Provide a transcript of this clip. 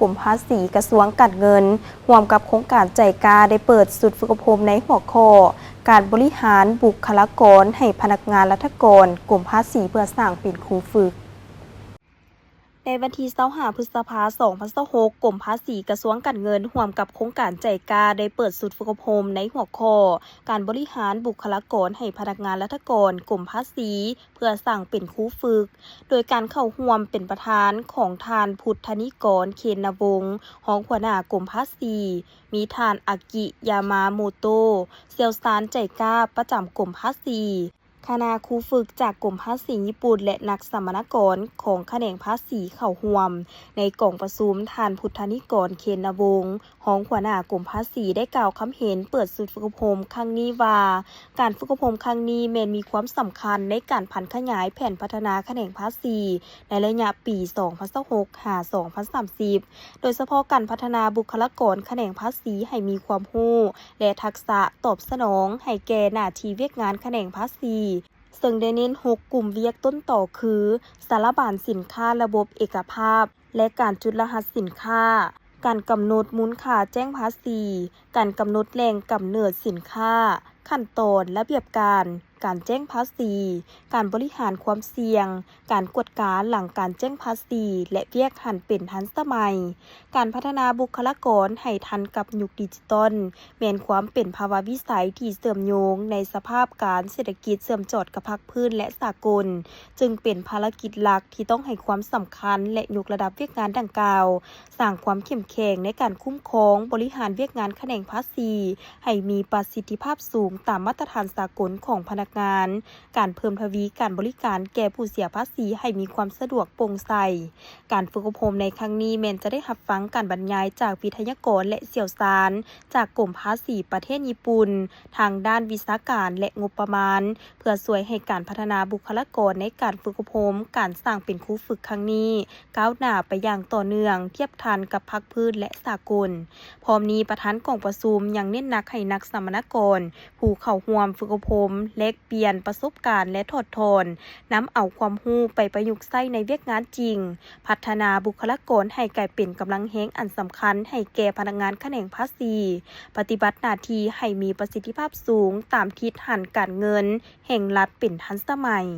กรมภาษีกระทรวงการเงินร่วมกับโครงการใจกาได้เปิดศูนย์ฝึกอบรมในหัวข้อการบริหารบุคลากรให้พนักงานรัฐกรกรมภาษีเพื่อสร้างเป็นครูฝึกในวันที่25 พฤษภาคม 2026 กรมภาษีกระทรวงการเงินร่วมกับโครงการใจกาได้เปิดศูนย์ฝึกอบรมในหัวข้อการบริหารบุคลากรให้พนักงานรัฐกรกรมภาษีเพื่อสร้างเป็นครูฝึกโดยการเข้าร่วมเป็นประธานของทานพุทธนิกรเคนวงศ์รองหัวหน้ากรมภาษีมีทานอากิยามาโมโตะเซียวซานใจกาประจำกรมภาษีคณะครูฝึกจากกรมภาษีญี่ปุ่นและนักสัมมนากรของแขนงภาษีเข้าร่วมในกล่องประชุมทานพุทธนิกรเคนวงศ์รองหัวหน้ากรมภาษีได้กล่าวคำเห็นเปิดศูนย์ฝึกอบรมครั้งนี้ว่าการฝึกอบรมครั้งนี้มีความสำคัญในการพัฒนาขยายแผนพัฒนาแขนงภาษีในระยะปี 2026 หา 2030 โดยเฉพาะการพัฒนาบุคลากรแขนงภาษีให้มีความรู้และทักษะตอบสนองให้แก่หน้าที่เวียกงานแขนงภาษีซึ่งได้เน้น6กลุ่มเวียกต้นต่อคือสารบัญสินค้าระบบเอกภาพและการจุดรหัสสินค้าการกำหนดมูลค่าแจ้งภาษีการกำหนดแหล่งกำเนิดสินค้าขั้นตอนระเบียบการแจ้งภาษีการบริหารความเสี่ยงการกวดการหลังการแจ้งภาษีและเวียกหันเป็นทันสมัยการพัฒนาบุคลากรให้ทันกับยุคดิจิตอลแม้นความเป็นภาวะวิสัยที่เสื่อมโยงในสภาพการเศรษฐกิจเสื่อมจอดกับภาคพื้นและสากลจึงเป็นภารกิจหลักที่ต้องให้ความสำคัญและยกระดับเวียกงานดังกล่าวสร้างความเข้มแข็งในการคุ้มครองบริหารเวียกงานแขนงภาษีให้มีประสิทธิภาพสูงตามมาตรฐานสากลของพนักงานการเพิ่มทวีการบริการแก่ผู้เสียภาษีให้มีความสะดวกโปร่งใสการฝึกอบรมในครั้งนี้จะได้รับฟังการบรรยายจากวิทยากรและเชี่ยวชาญจากกรมภาษีประเทศญี่ปุ่นทางด้านวิชาการและงบประมาณเพื่อช่วยให้การพัฒนาบุคลากรในการฝึกอบรมการสร้างเป็นครูฝึกครั้งนี้ก้าวหน้าไปอย่างต่อเนื่องเทียบทันกับภาคพื้นและสากลพร้อมนี้ประธานกองประชุมยังเน้นหนักให้นักสัมมนากรผู้เข้าร่วมฝึกอบรมแลกเปลี่ยนประสบการณ์และถอดถอนนำเอาความรู้ไปประยุกต์ใช้ในเวียกงานจริงพัฒนาบุคลากรให้กลายเป็นกำลังแห่งอันสำคัญให้แก่พนักงานแขนงภาษีปฏิบัติหน้าที่ให้มีประสิทธิภาพสูงตามทิศทางการเงินแห่งรัฐเป็นทันสมัย